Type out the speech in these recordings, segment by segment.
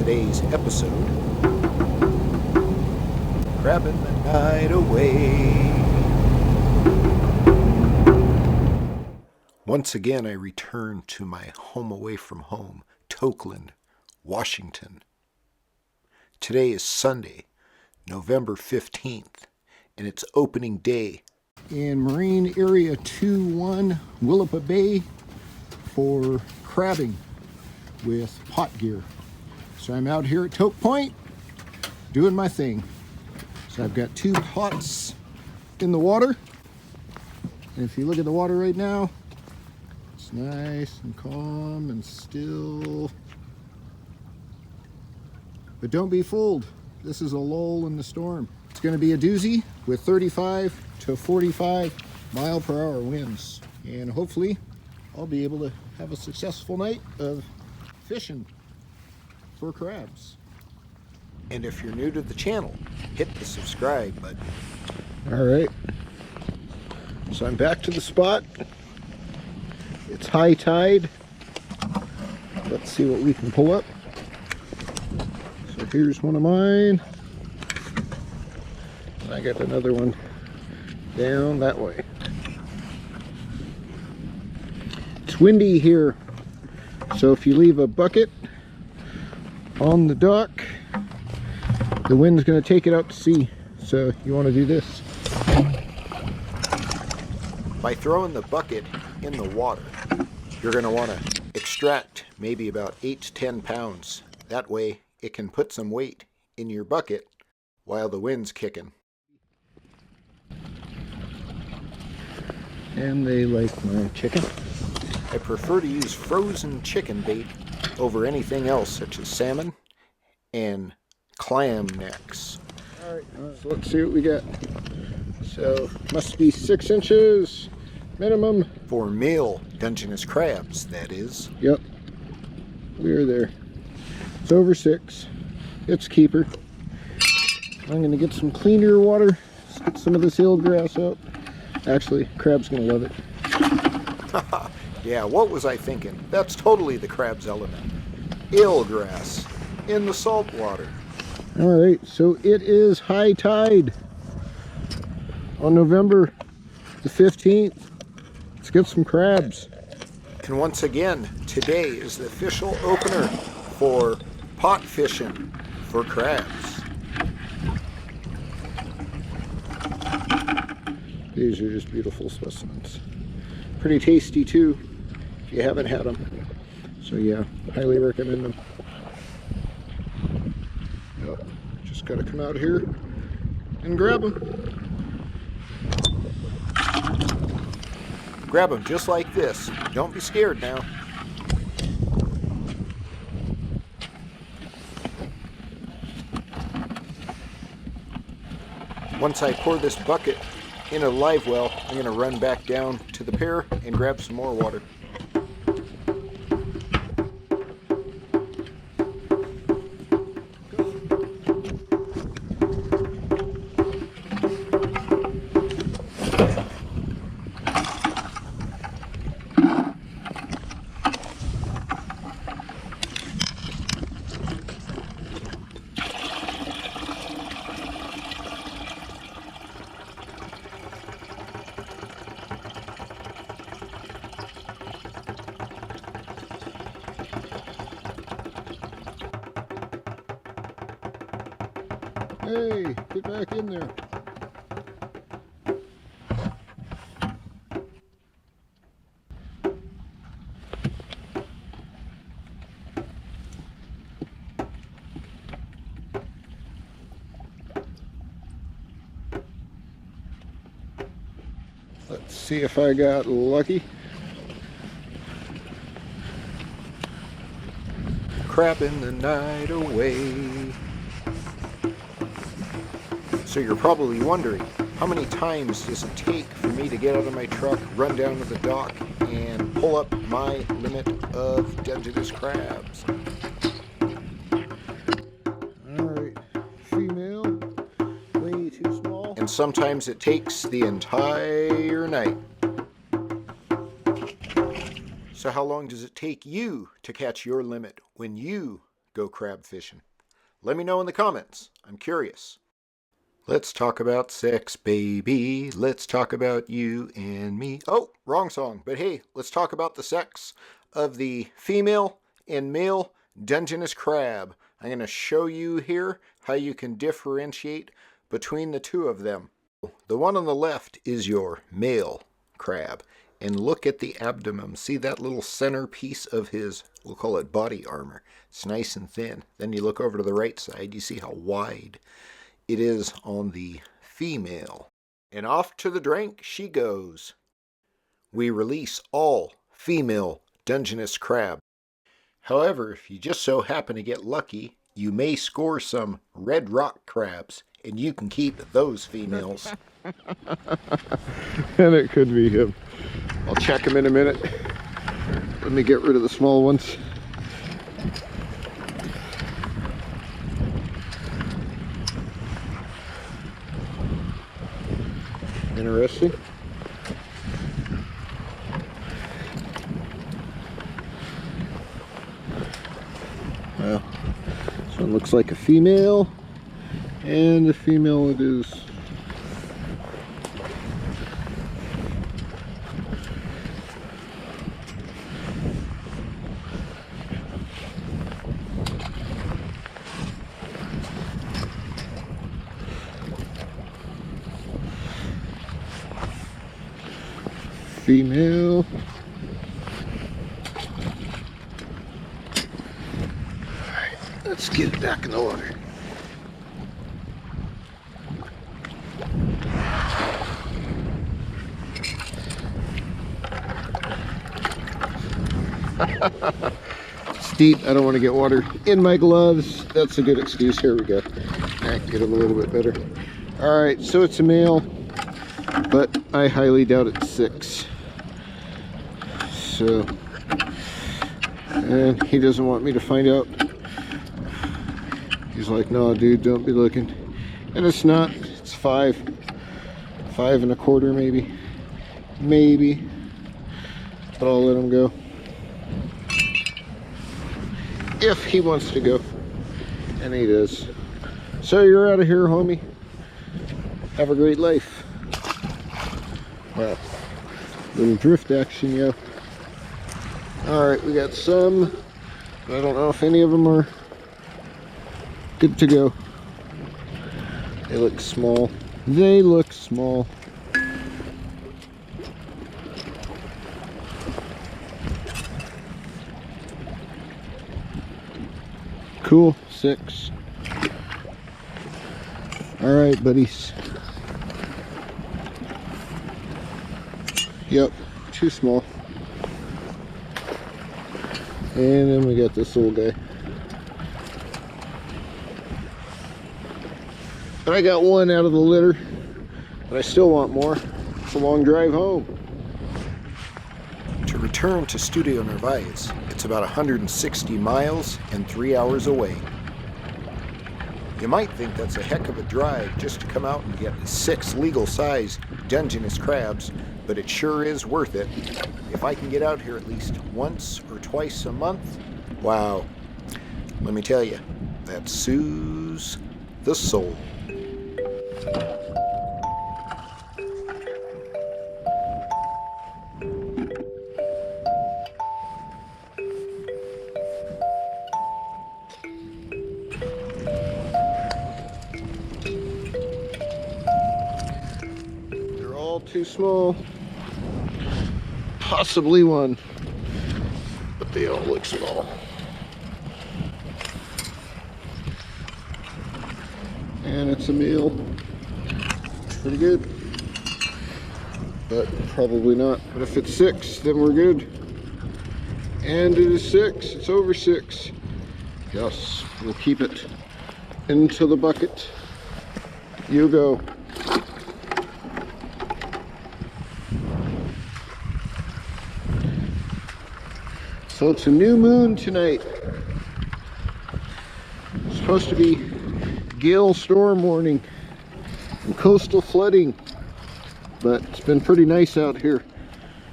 today's episode, Crabbing the Night Away. Once again, I return to my home away from home, Tokeland, Washington. Today is Sunday, November 15th, and it's opening day in Marine Area 2-1, Willapa Bay, for crabbing with pot gear. So I'm out here at Toke Point doing my thing. So I've got 2 pots in the water, and if you look at the water right now, it's nice and calm and still. But don't be fooled, this is a lull in the storm. It's going to be a doozy with 35 to 45 mile per hour winds, and hopefully I'll be able to have a successful night of fishing for crabs. And if you're new to the channel, hit the subscribe button. All right, so I'm back to the spot. It's high tide. Let's see what we can pull up. So here's one of mine. I got another one down that way. It's windy here, so if you leave a bucket on the dock, the wind's going to take it out to sea. So you want to do this by throwing the bucket in the water. You're going to want to extract maybe about 8 to 10 pounds. That way it can put some weight in your bucket while the wind's kicking. And they like my chicken. I prefer to use frozen chicken bait over anything else, such as salmon and clam necks. Alright, so let's see what we got. So, must be 6 inches minimum. For male Dungeness crabs, that is. Yep, we're there. It's over 6. It's keeper. I'm going to get some cleaner water. Let's get some of this eelgrass out. Actually, crab's going to love it. Yeah, what was I thinking? That's totally the crab's element. Eelgrass in the salt water. Alright, so it is high tide on November the 15th. Let's get some crabs. And once again, today is the official opener for pot fishing for crabs. These are just beautiful specimens. Pretty tasty too, if you haven't had them. So yeah, highly recommend them. Yep, just gotta come out here and grab them. Grab them just like this. Don't be scared now. Once I pour this bucket in a live well, I'm going to run back down to the pier and grab some more water. Hey, get back in there. Let's see if I got lucky. Crabbing the night away. So you're probably wondering, how many times does it take for me to get out of my truck, run down to the dock, and pull up my limit of Dungeness crabs? Alright, female, way too small. And sometimes it takes the entire night. So how long does it take you to catch your limit when you go crab fishing? Let me know in the comments. I'm curious. Let's talk about sex, baby. Let's talk about you and me. Oh, wrong song. But hey, let's talk about the sex of the female and male Dungeness crab. I'm going to show you here how you can differentiate between the two of them. The one on the left is your male crab. And look at the abdomen. See that little center piece of his, we'll call it body armor. It's nice and thin. Then you look over to the right side, you see how wide it is on the female. And off to the drink she goes. We release all female Dungeness crab. However, if you just so happen to get lucky, you may score some red rock crabs, and you can keep those females. And it could be him. I'll check him in a minute. Let me get rid of the small ones. Interesting. Well, this one looks like a female, and the female it is. Female. Alright, let's get it back in the water. It's deep. I don't want to get water in my gloves. That's a good excuse. Here we go. Alright, get him a little bit better. Alright, so it's a male, but I highly doubt it's 6. So, and he doesn't want me to find out. He's like, no dude, don't be looking. And it's not, it's 5 1/4 maybe, but I'll let him go if he wants to go, and he does. So you're out of here, homie. Have a great life. Wow, little drift action, yo. Alright, we got some. I don't know if any of them are good to go. They look small. They look small. Cool, 6. Alright, buddies. Yep, too small. And then we got this little guy. But I got one out of the litter, but I still want more. It's a long drive home. To return to Studio Narvaez, it's about 160 miles and 3 hours away. You might think that's a heck of a drive just to come out and get 6 legal-sized Dungeness crabs, but it sure is worth it. If I can get out here at least once or twice a month, wow, let me tell you, that soothes the soul. They're all too small. Possibly one, but they all look small. And it's a male. Pretty good, but probably not. But if it's 6, then we're good. And it is 6. It's over 6. Yes, we'll keep it into the bucket. You go. So it's a new moon tonight. It's supposed to be gale storm warning and coastal flooding, but it's been pretty nice out here.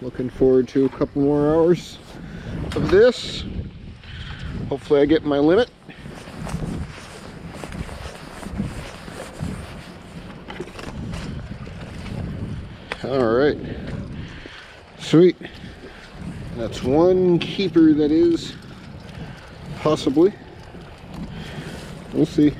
Looking forward to a couple more hours of this. Hopefully I get my limit. Alright. Sweet. That's one keeper that is. Possibly. We'll see.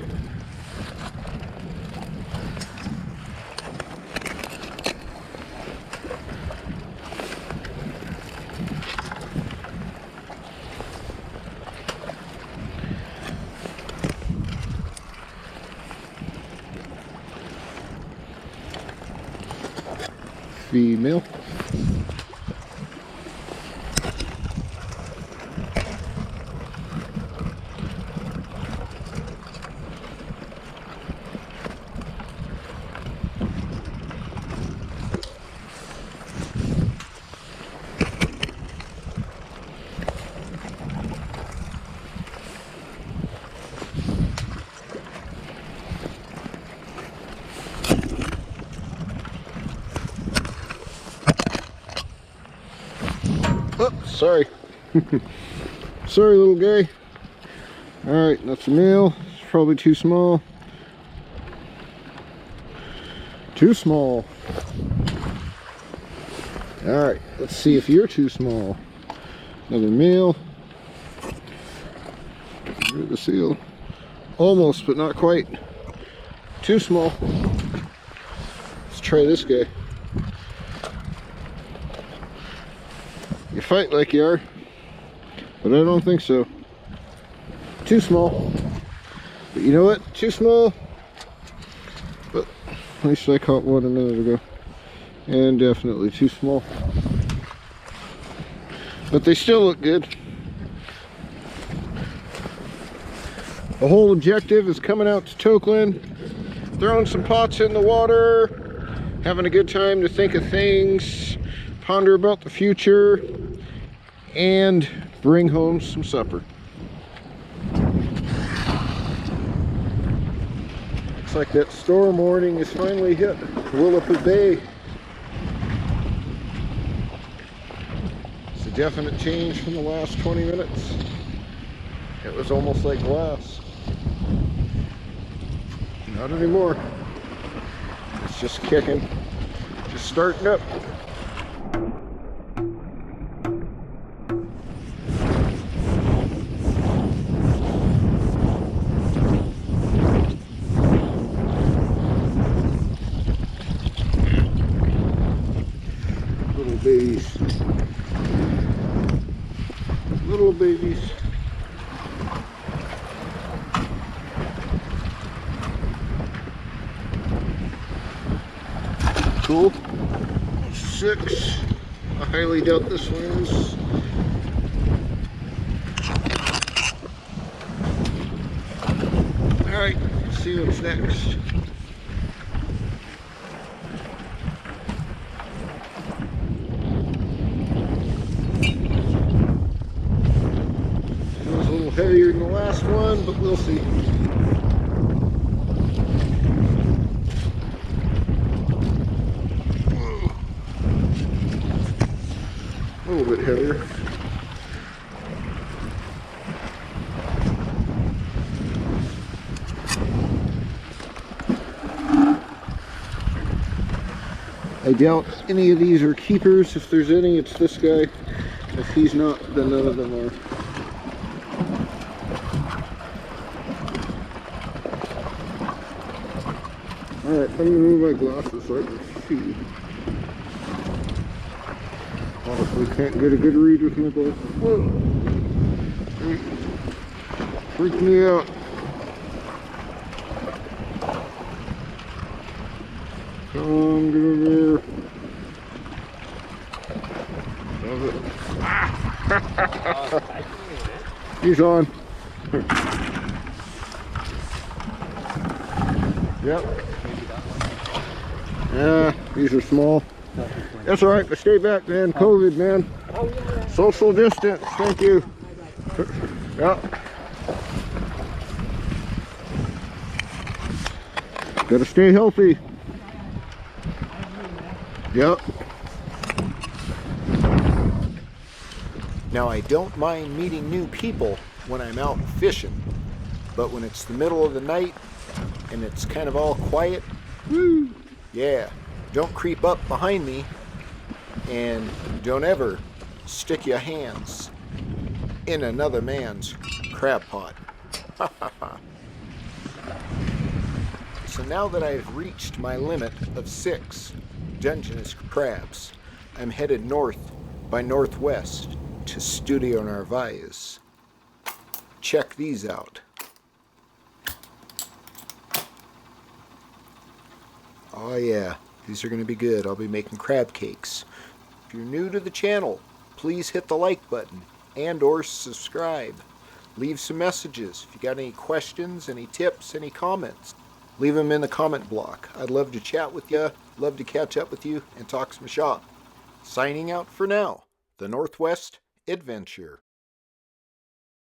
Female. Oh, sorry. Sorry, little guy. Alright, that's a male. It's probably too small. Too small. Alright, let's see if you're too small. Another male. Get rid of the seal. Almost, but not quite. Too small. Let's try this guy. You fight like you are, but I don't think so. Too small. But you know what? Too small. But at least I caught one a minute ago. And definitely too small. But they still look good. The whole objective is coming out to Tokeland, throwing some pots in the water, having a good time to think of things, ponder about the future, and bring home some supper. Looks like that storm warning has finally hit Willapa Bay. It's a definite change from the last 20 minutes. It was almost like glass. Not anymore. It's just kicking, just starting up. Little babies. Little babies. Cool. 6. I highly doubt this one is. Alright, let's see what's next. It was a little heavier than the last one, but we'll see. A little bit heavier. I doubt any of these are keepers. If there's any, it's this guy. If he's not, then none of them are. Alright, I'm going to move my glasses so I can see. Honestly, can't get a good read with my glasses. Whoa! Freaked me out. Come on, get over here. Love it. He's on. Yep. Yeah, these are small. That's alright, but stay back, man. COVID, man. Social distance, thank you. Yep. Gotta stay healthy. Yep. Now, I don't mind meeting new people when I'm out fishing, but when it's the middle of the night and it's kind of all quiet, woo, yeah, Don't creep up behind me, and don't ever stick your hands in another man's crab pot. So now that I've reached my limit of 6 Dungeness crabs, I'm headed north by northwest to Studio Narvaez. Check these out. Oh yeah, these are going to be good. I'll be making crab cakes. If you're new to the channel, please hit the like button and or subscribe. Leave some messages. If you got any questions, any tips, any comments, leave them in the comment block. I'd love to chat with you, love to catch up with you, and talk some shop. Signing out for now, the Northwest Adventure.